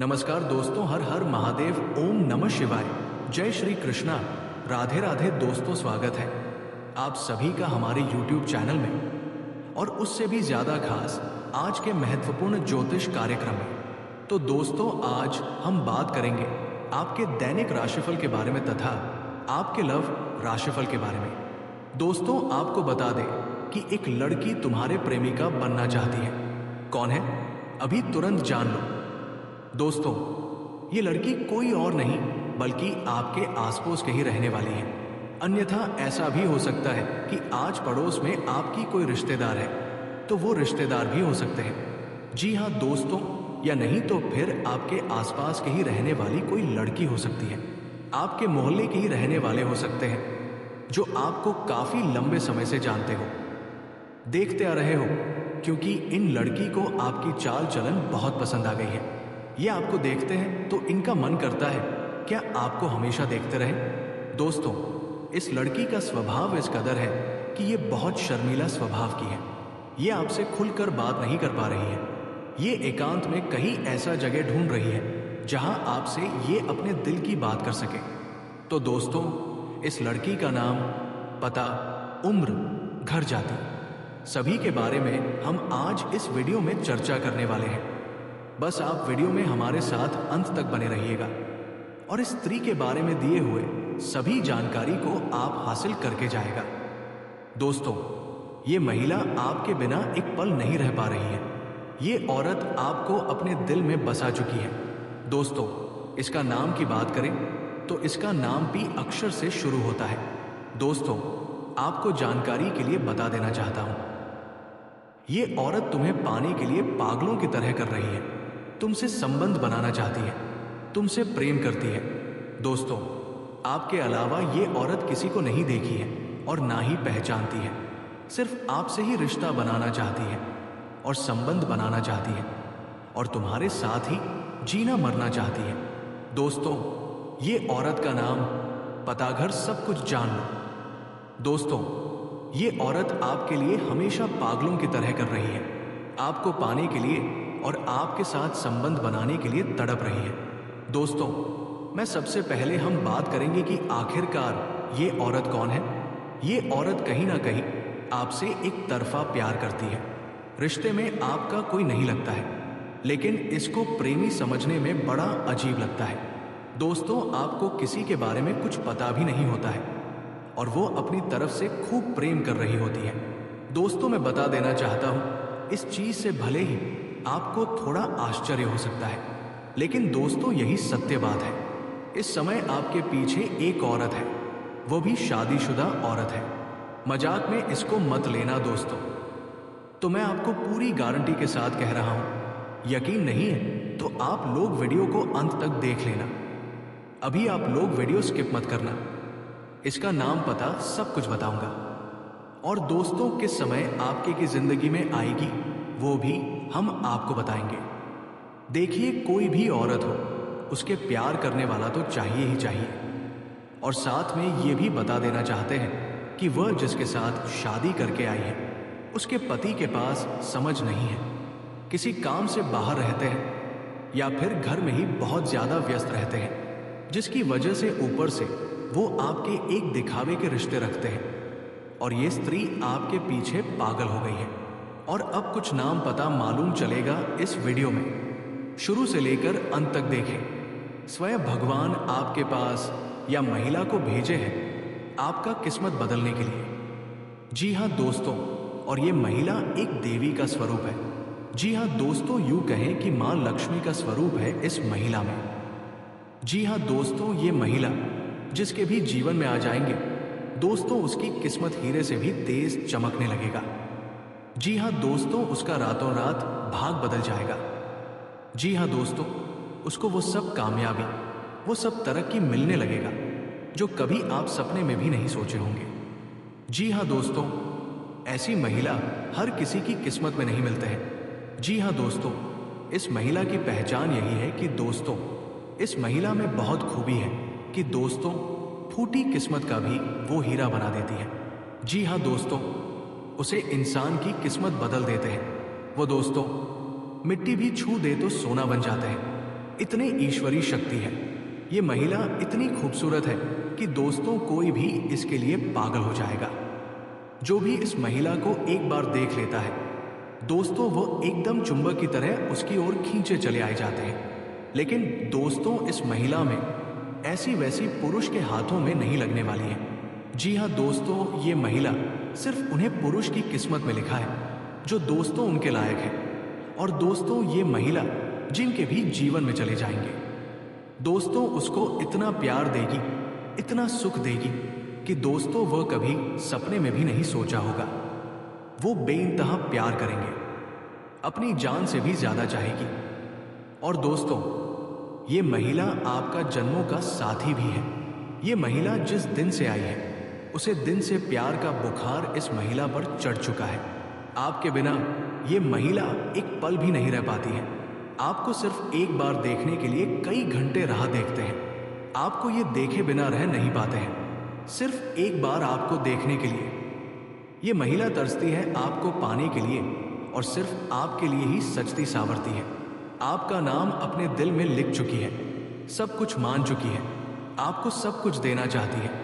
नमस्कार दोस्तों, हर हर महादेव, ओम नमः शिवाय, जय श्री कृष्णा, राधे राधे। दोस्तों स्वागत है आप सभी का हमारे YouTube चैनल में और उससे भी ज्यादा खास आज के महत्वपूर्ण ज्योतिष कार्यक्रम में। तो दोस्तों आज हम बात करेंगे आपके दैनिक राशिफल के बारे में तथा आपके लव राशिफल के बारे में। दोस्तों आपको बता दें कि एक लड़की तुम्हारे प्रेमिका बनना चाहती है। कौन है? अभी तुरंत जान लो। दोस्तों ये लड़की कोई और नहीं बल्कि आपके आसपास के ही रहने वाली है। अन्यथा ऐसा भी हो सकता है कि आज पड़ोस में आपकी कोई रिश्तेदार है, तो वो रिश्तेदार भी हो सकते हैं। जी हाँ दोस्तों, या नहीं तो फिर आपके आसपास के ही रहने वाली कोई लड़की हो सकती है। आपके मोहल्ले के ही रहने वाले हो सकते हैं जो आपको काफी लंबे समय से जानते हो, देखते आ रहे हो, क्योंकि इन लड़की को आपकी चाल चलन बहुत पसंद आ गई है। ये आपको देखते हैं तो इनका मन करता है क्या आपको हमेशा देखते रहे। दोस्तों इस लड़की का स्वभाव इस कदर है कि ये बहुत शर्मीला स्वभाव की है। ये आपसे खुलकर बात नहीं कर पा रही है। ये एकांत में कहीं ऐसा जगह ढूंढ रही है जहां आपसे ये अपने दिल की बात कर सके। तो दोस्तों इस लड़की का नाम, पता, उम्र, घर जाति सभी के बारे में हम आज इस वीडियो में चर्चा करने वाले हैं। बस आप वीडियो में हमारे साथ अंत तक बने रहिएगा और इस स्त्री के बारे में दिए हुए सभी जानकारी को आप हासिल करके जाएगा। दोस्तों ये महिला आपके बिना एक पल नहीं रह पा रही है। ये औरत आपको अपने दिल में बसा चुकी है। दोस्तों इसका नाम की बात करें तो इसका नाम भी अक्षर से शुरू होता है। दोस्तों आपको जानकारी के लिए बता देना चाहता हूं, ये औरत तुम्हें पाने के लिए पागलों की तरह कर रही है। तुमसे संबंध बनाना चाहती है, तुमसे प्रेम करती है। दोस्तों आपके अलावा ये औरत किसी को नहीं देखी है और ना ही पहचानती है। सिर्फ आपसे ही रिश्ता बनाना चाहती है और संबंध बनाना चाहती है और तुम्हारे साथ ही जीना मरना चाहती है। दोस्तों ये औरत का नाम, पता, घर सब कुछ जान लो। दोस्तों ये औरत आपके लिए हमेशा पागलों की तरह कर रही है। आपको पाने के लिए और आपके साथ संबंध बनाने के लिए तड़प रही है। दोस्तों मैं सबसे पहले हम बात करेंगे कि आखिरकार ये औरत कौन है। ये औरत कहीं ना कहीं आपसे एक तरफा प्यार करती है। रिश्ते में आपका कोई नहीं लगता है, लेकिन इसको प्रेमी समझने में बड़ा अजीब लगता है। दोस्तों आपको किसी के बारे में कुछ पता भी नहीं होता है और वो अपनी तरफ से खूब प्रेम कर रही होती है। दोस्तों मैं बता देना चाहता हूं, इस चीज से भले ही आपको थोड़ा आश्चर्य हो सकता है, लेकिन दोस्तों यही सत्य बात है। इस समय आपके पीछे एक औरत है, वो भी शादीशुदा औरत है। मजाक में इसको मत लेना दोस्तों। तो मैं आपको पूरी गारंटी के साथ कह रहा हूं, यकीन नहीं है तो आप लोग वीडियो को अंत तक देख लेना। अभी आप लोग वीडियो स्किप मत करना, इसका नाम, पता सब कुछ बताऊंगा। और दोस्तों किस समय आपके की जिंदगी में आएगी वो भी हम आपको बताएंगे। देखिए कोई भी औरत हो, उसके प्यार करने वाला तो चाहिए ही चाहिए। और साथ में ये भी बता देना चाहते हैं कि वह जिसके साथ शादी करके आई है उसके पति के पास समझ नहीं है, किसी काम से बाहर रहते हैं या फिर घर में ही बहुत ज्यादा व्यस्त रहते हैं, जिसकी वजह से ऊपर से वो आपके एक दिखावे के रिश्ते रखते हैं। और ये स्त्री आपके पीछे पागल हो गई है। और अब कुछ नाम पता मालूम चलेगा इस वीडियो में, शुरू से लेकर अंत तक देखें। स्वयं भगवान आपके पास या महिला को भेजे हैं आपका किस्मत बदलने के लिए। जी हाँ दोस्तों, और ये महिला एक देवी का स्वरूप है। जी हाँ दोस्तों, यूं कहें कि मां लक्ष्मी का स्वरूप है इस महिला में। जी हाँ दोस्तों, ये महिला जिसके भी जीवन में आ जाएंगे दोस्तों, उसकी किस्मत हीरे से भी तेज चमकने लगेगा। जी हाँ दोस्तों, उसका रातों रात भाग बदल जाएगा। जी हाँ दोस्तों, उसको वो सब कामयाबी, वो सब तरक्की मिलने लगेगा जो कभी आप सपने में भी नहीं सोचे होंगे। जी हाँ दोस्तों, ऐसी महिला हर किसी की किस्मत में नहीं मिलते हैं। जी हाँ दोस्तों, इस महिला की पहचान यही है कि दोस्तों इस महिला में बहुत खूबी है कि दोस्तों फूटी किस्मत का भी वो हीरा बना देती है। जी हाँ दोस्तों, उसे इंसान की किस्मत बदल देते हैं। वो दोस्तों मिट्टी भी छू दे तो सोना बन जाते हैं। इतने ईश्वरीय शक्ति है। ये महिला इतनी खूबसूरत है कि दोस्तों कोई भी इसके लिए पागल हो जाएगा। जो भी इस महिला को एक बार देख लेता है दोस्तों वो एकदम चुंबक की तरह उसकी ओर खींचे चले आए जाते हैं। लेकिन दोस्तों इस महिला में ऐसी वैसी पुरुष के हाथों में नहीं लगने वाली है। जी हाँ दोस्तों, ये महिला सिर्फ उन्हें पुरुष की किस्मत में लिखा है जो दोस्तों उनके लायक है, और दोस्तों ये महिला जिनके भी जीवन में चले जाएंगे। दोस्तों उसको इतना प्यार देगी, इतना सुख देगी कि दोस्तों वह कभी सपने में भी नहीं सोचा होगा। वो बेइंतहा प्यार करेंगे, अपनी जान से भी ज्यादा चाहेगी। और दोस्तों ये महिला आपका जन्मों का साथी भी है। ये महिला जिस दिन से आई है उसे दिन से प्यार का बुखार इस महिला पर चढ़ चुका है। आपके बिना ये महिला एक पल भी नहीं रह पाती है। आपको सिर्फ एक बार देखने के लिए कई घंटे राह देखते हैं। आपको ये देखे बिना रह नहीं पाते हैं। सिर्फ एक बार आपको देखने के लिए ये महिला तरसती है, आपको पाने के लिए, और सिर्फ आपके लिए ही सजती सावरती है। आपका नाम अपने दिल में लिख चुकी है, सब कुछ मान चुकी है, आपको सब कुछ देना चाहती है।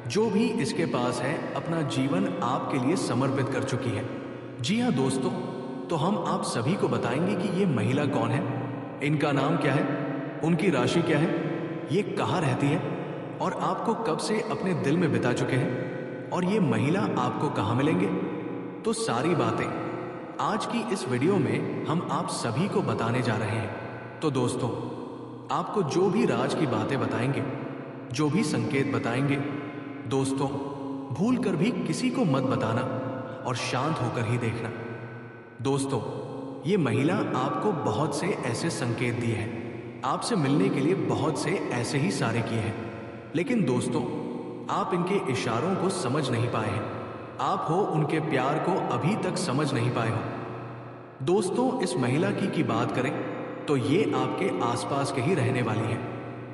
जो भी इसके पास है अपना जीवन आपके लिए समर्पित कर चुकी है। जी हाँ दोस्तों, तो हम आप सभी को बताएंगे कि ये महिला कौन है, इनका नाम क्या है, उनकी राशि क्या है, ये कहाँ रहती है, और आपको कब से अपने दिल में बिता चुके हैं, और ये महिला आपको कहाँ मिलेंगे। तो सारी बातें आज की इस वीडियो में हम आप सभी को बताने जा रहे हैं। तो दोस्तों आपको जो भी राज की बातें बताएंगे, जो भी संकेत बताएंगे, दोस्तों भूल कर भी किसी को मत बताना और शांत होकर ही देखना। दोस्तों ये महिला आपको बहुत से ऐसे संकेत दिए हैं, आपसे मिलने के लिए बहुत से ऐसे ही सारे किए हैं, लेकिन दोस्तों आप इनके इशारों को समझ नहीं पाए हैं। आप हो उनके प्यार को अभी तक समझ नहीं पाए हो। दोस्तों इस महिला की बात करें तो ये आपके आसपास के ही रहने वाली है।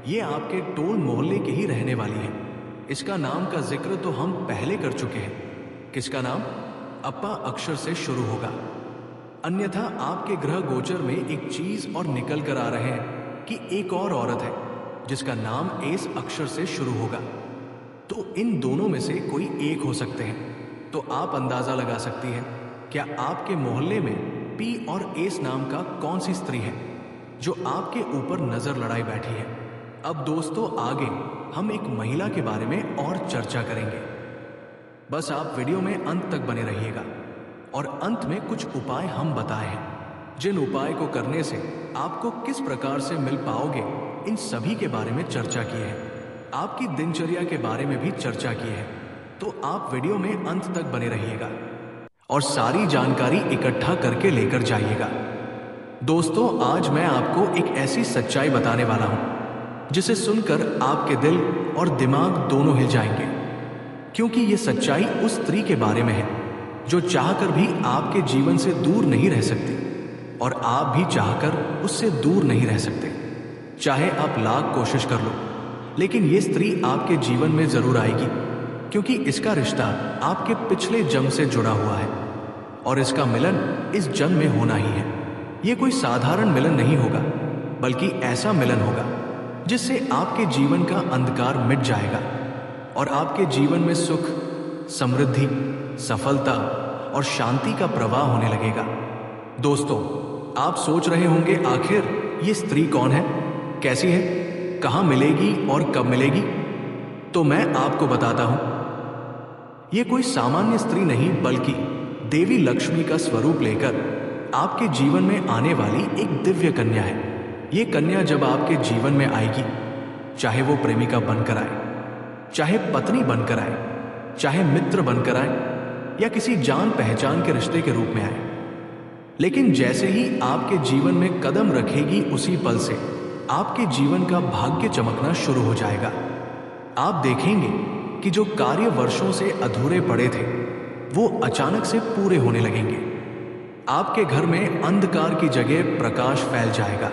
ये आपके टोल मोहल्ले के ही रहने वाली है। इसका नाम का जिक्र तो हम पहले कर चुके हैं। किसका नाम? अप्पा अक्षर से शुरू होगा। अन्यथा आपके ग्रह गोचर में एक चीज और निकल कर आ रहे हैं कि एक और औरत है जिसका नाम एस अक्षर से शुरू होगा। तो इन दोनों में से कोई एक हो सकते हैं। तो आप अंदाजा लगा सकती हैं क्या आपके मोहल्ले में पी और एस नाम का कौन सी स्त्री है जो आपके ऊपर नजर लड़ाई बैठी है। अब दोस्तों आगे हम एक महिला के बारे में और चर्चा करेंगे। बस आप वीडियो में अंत तक बने रहिएगा, और अंत में कुछ उपाय हम बताए हैं जिन उपाय को करने से आपको किस प्रकार से मिल पाओगे, इन सभी के बारे में चर्चा की है। आपकी दिनचर्या के बारे में भी चर्चा की है। तो आप वीडियो में अंत तक बने रहिएगा और सारी जानकारी इकट्ठा करके लेकर जाइएगा। दोस्तों आज मैं आपको एक ऐसी सच्चाई बताने वाला हूं जिसे सुनकर आपके दिल और दिमाग दोनों हिल जाएंगे, क्योंकि ये सच्चाई उस स्त्री के बारे में है जो चाहकर भी आपके जीवन से दूर नहीं रह सकती, और आप भी चाहकर उससे दूर नहीं रह सकते। चाहे आप लाख कोशिश कर लो, लेकिन ये स्त्री आपके जीवन में जरूर आएगी, क्योंकि इसका रिश्ता आपके पिछले जन्म से जुड़ा हुआ है, और इसका मिलन इस जन्म में होना ही है। ये कोई साधारण मिलन नहीं होगा, बल्कि ऐसा मिलन होगा जिससे आपके जीवन का अंधकार मिट जाएगा और आपके जीवन में सुख, समृद्धि, सफलता और शांति का प्रवाह होने लगेगा। दोस्तों आप सोच रहे होंगे आखिर ये स्त्री कौन है, कैसी है, कहां मिलेगी और कब मिलेगी। तो मैं आपको बताता हूं, ये कोई सामान्य स्त्री नहीं बल्कि देवी लक्ष्मी का स्वरूप लेकर आपके जीवन में आने वाली एक दिव्य कन्या है। ये कन्या जब आपके जीवन में आएगी, चाहे वो प्रेमिका बनकर आए, चाहे पत्नी बनकर आए, चाहे मित्र बनकर आए, या किसी जान पहचान के रिश्ते के रूप में आए, लेकिन जैसे ही आपके जीवन में कदम रखेगी उसी पल से आपके जीवन का भाग्य चमकना शुरू हो जाएगा। आप देखेंगे कि जो कार्य वर्षों से अधूरे पड़े थे वो अचानक से पूरे होने लगेंगे। आपके घर में अंधकार की जगह प्रकाश फैल जाएगा।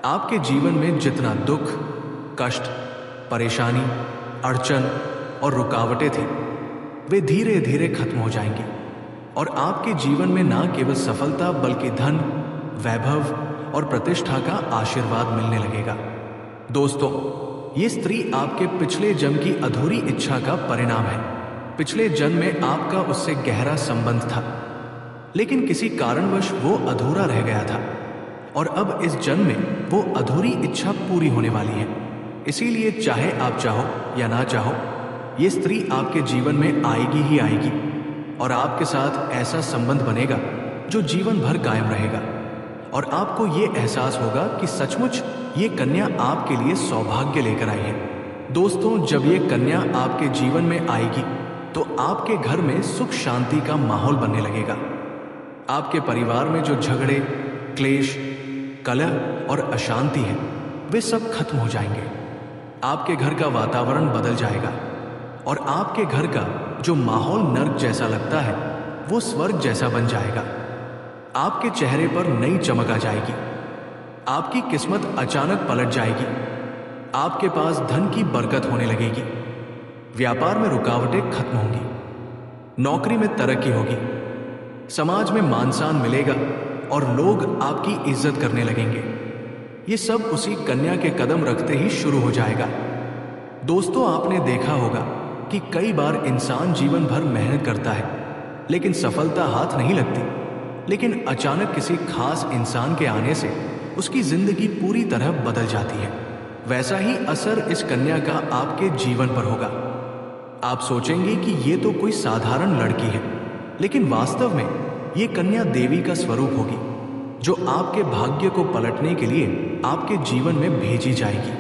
आपके जीवन में जितना दुख, कष्ट, परेशानी, अड़चन और रुकावटें थी वे धीरे धीरे खत्म हो जाएंगी, और आपके जीवन में ना केवल सफलता बल्कि धन, वैभव और प्रतिष्ठा का आशीर्वाद मिलने लगेगा। दोस्तों, ये स्त्री आपके पिछले जन्म की अधूरी इच्छा का परिणाम है। पिछले जन्म में आपका उससे गहरा संबंध था, लेकिन किसी कारणवश वो अधूरा रह गया था और अब इस जन्म में वो अधूरी इच्छा पूरी होने वाली है। इसीलिए चाहे आप चाहो या ना चाहो, ये स्त्री आपके जीवन में आएगी ही आएगी और आपके साथ ऐसा संबंध बनेगा जो जीवन भर कायम रहेगा। और आपको ये एहसास होगा कि सचमुच ये कन्या आपके लिए सौभाग्य लेकर आई है। दोस्तों, जब ये कन्या आपके जीवन में आएगी तो आपके घर में सुख शांति का माहौल बनने लगेगा। आपके परिवार में जो झगड़े, क्लेश, कलह और अशांति है, वे सब खत्म हो जाएंगे। आपके घर का वातावरण बदल जाएगा और आपके घर का जो माहौल नर्क जैसा लगता है, वो स्वर्ग जैसा बन जाएगा। आपके चेहरे पर नई चमक आ जाएगी। आपकी किस्मत अचानक पलट जाएगी। आपके पास धन की बरकत होने लगेगी। व्यापार में रुकावटें खत्म होंगी। नौकरी में तरक्की होगी। समाज में मान सम्मान मिलेगा और लोग आपकी इज्जत करने लगेंगे। ये सब उसी कन्या के कदम रखते ही शुरू हो जाएगा। दोस्तों, आपने देखा होगा कि कई बार इंसान जीवन भर मेहनत करता है, लेकिन सफलता हाथ नहीं लगती। लेकिन अचानक किसी खास इंसान के आने से उसकी जिंदगी पूरी तरह बदल जाती है। वैसा ही असर इस कन्या का आपके जीवन पर होगा। आप सोचेंगे कि ये तो कोई साधारण लड़की है, लेकिन वास्तव में ये कन्या देवी का स्वरूप होगी, जो आपके भाग्य को पलटने के लिए आपके जीवन में भेजी जाएगी।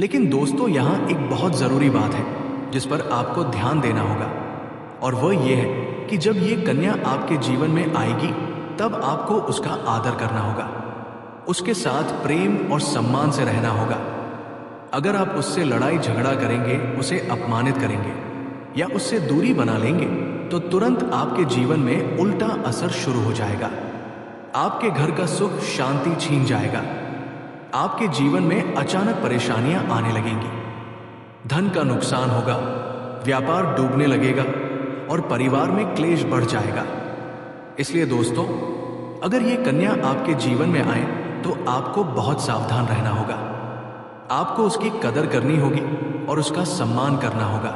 लेकिन दोस्तों, यहाँ एक बहुत जरूरी बात है जिस पर आपको ध्यान देना होगा, और वह यह है कि जब ये कन्या आपके जीवन में आएगी तब आपको उसका आदर करना होगा। उसके साथ प्रेम और सम्मान से रहना होगा। अगर आप उससे लड़ाई झगड़ा करेंगे, उसे अपमानित करेंगे या उससे दूरी बना लेंगे, तो तुरंत आपके जीवन में उल्टा असर शुरू हो जाएगा। आपके घर का सुख शांति छीन जाएगा। आपके जीवन में अचानक परेशानियां आने लगेंगी। धन का नुकसान होगा, व्यापार डूबने लगेगा और परिवार में क्लेश बढ़ जाएगा। इसलिए दोस्तों, अगर ये कन्या आपके जीवन में आए तो आपको बहुत सावधान रहना होगा। आपको उसकी कदर करनी होगी और उसका सम्मान करना होगा।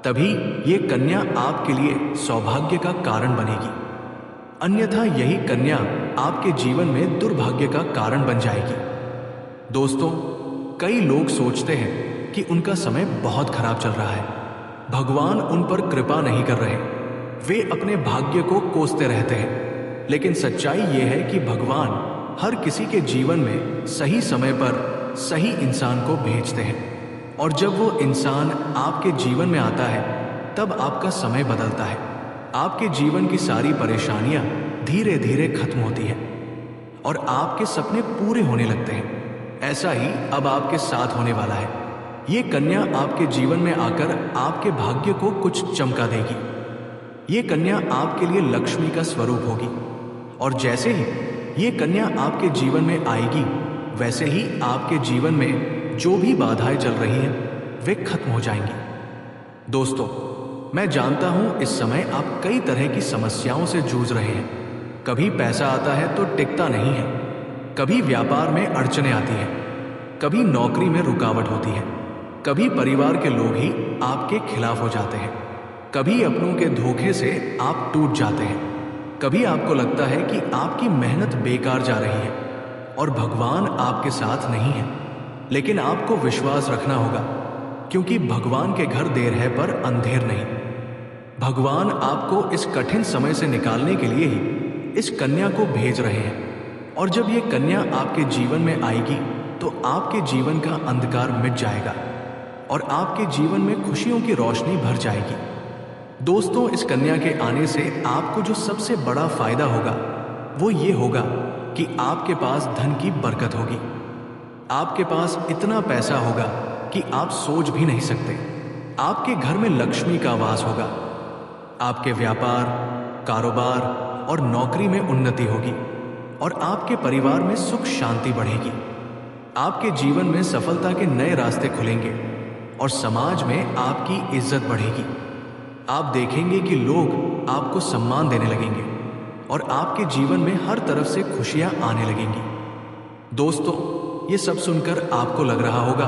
तभी ये कन्या आपके लिए सौभाग्य का कारण बनेगी। अन्यथा यही कन्या आपके जीवन में दुर्भाग्य का कारण बन जाएगी। दोस्तों, कई लोग सोचते हैं कि उनका समय बहुत खराब चल रहा है, भगवान उन पर कृपा नहीं कर रहे, वे अपने भाग्य को कोसते रहते हैं। लेकिन सच्चाई यह है कि भगवान हर किसी के जीवन में सही समय पर सही इंसान को भेजते हैं, और जब वो इंसान आपके जीवन में आता है तब आपका समय बदलता है। आपके जीवन की सारी परेशानियां धीरे धीरे खत्म होती हैं और आपके सपने पूरे होने लगते हैं। ऐसा ही अब आपके साथ होने वाला है। ये कन्या आपके जीवन में आकर आपके भाग्य को कुछ चमका देगी। ये कन्या आपके लिए लक्ष्मी का स्वरूप होगी, और जैसे ही ये कन्या आपके जीवन में आएगी, वैसे ही आपके जीवन में जो भी बाधाएं चल रही हैं, वे खत्म हो जाएंगी। दोस्तों, मैं जानता हूं इस समय आप कई तरह की समस्याओं से जूझ रहे हैं। कभी पैसा आता है तो टिकता नहीं है, कभी व्यापार में अड़चनें आती हैं, कभी नौकरी में रुकावट होती है, कभी परिवार के लोग ही आपके खिलाफ हो जाते हैं, कभी अपनों के धोखे से आप टूट जाते हैं, कभी आपको लगता है कि आपकी मेहनत बेकार जा रही है और भगवान आपके साथ नहीं है। लेकिन आपको विश्वास रखना होगा, क्योंकि भगवान के घर देर है पर अंधेर नहीं। भगवान आपको इस कठिन समय से निकालने के लिए ही इस कन्या को भेज रहे हैं, और जब ये कन्या आपके जीवन में आएगी तो आपके जीवन का अंधकार मिट जाएगा और आपके जीवन में खुशियों की रोशनी भर जाएगी। दोस्तों, इस कन्या के आने से आपको जो सबसे बड़ा फायदा होगा वो ये होगा कि आपके पास धन की बरकत होगी। आपके पास इतना पैसा होगा कि आप सोच भी नहीं सकते। आपके घर में लक्ष्मी का वास होगा। आपके व्यापार, कारोबार और नौकरी में उन्नति होगी और आपके परिवार में सुख शांति बढ़ेगी। आपके जीवन में सफलता के नए रास्ते खुलेंगे और समाज में आपकी इज्जत बढ़ेगी। आप देखेंगे कि लोग आपको सम्मान देने लगेंगे और आपके जीवन में हर तरफ से खुशियां आने लगेंगी। दोस्तों, ये सब सुनकर आपको लग रहा होगा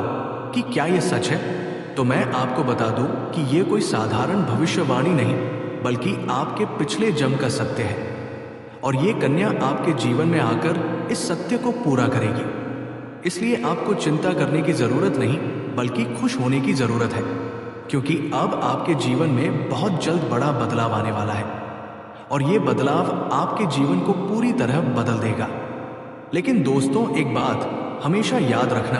कि क्या ये सच है? तो मैं आपको बता दूं कि ये कोई साधारण भविष्यवाणी नहीं, बल्कि आपके पिछले जन्म का सत्य है। और ये कन्या आपके जीवन में आकर इस सत्य को पूरा करेगी। इसलिए आपको चिंता करने की जरूरत नहीं, बल्कि खुश होने की जरूरत है, क्योंकि अब आपके जीवन में बहुत जल्द बड़ा बदलाव आने वाला है और ये बदलाव आपके जीवन को पूरी तरह बदल देगा। लेकिन दोस्तों, एक बात हमेशा याद रखना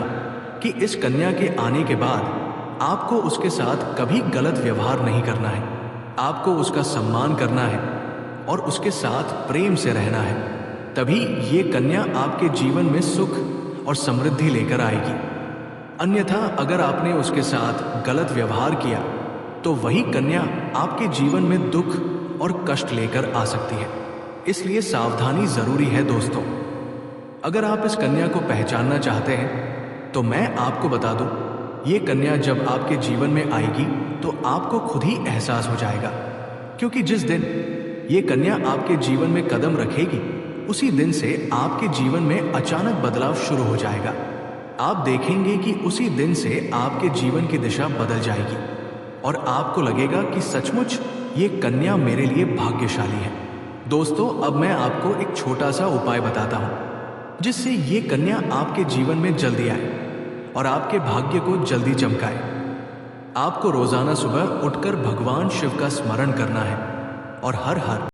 कि इस कन्या के आने के बाद आपको उसके साथ कभी गलत व्यवहार नहीं करना है। आपको उसका सम्मान करना है और उसके साथ प्रेम से रहना है। तभी ये कन्या आपके जीवन में सुख और समृद्धि लेकर आएगी। अन्यथा अगर आपने उसके साथ गलत व्यवहार किया तो वही कन्या आपके जीवन में दुख और कष्ट लेकर आ सकती है। इसलिए सावधानी जरूरी है दोस्तों। अगर आप इस कन्या को पहचानना चाहते हैं तो मैं आपको बता दूं, ये कन्या जब आपके जीवन में आएगी तो आपको खुद ही एहसास हो जाएगा, क्योंकि जिस दिन ये कन्या आपके जीवन में कदम रखेगी उसी दिन से आपके जीवन में अचानक बदलाव शुरू हो जाएगा। आप देखेंगे कि उसी दिन से आपके जीवन की दिशा बदल जाएगी और आपको लगेगा कि सचमुच ये कन्या मेरे लिए भाग्यशाली है। दोस्तों, अब मैं आपको एक छोटा सा उपाय बताता हूं जिससे ये कन्या आपके जीवन में जल्दी आए और आपके भाग्य को जल्दी चमकाए। आपको रोजाना सुबह उठकर भगवान शिव का स्मरण करना है और हर हर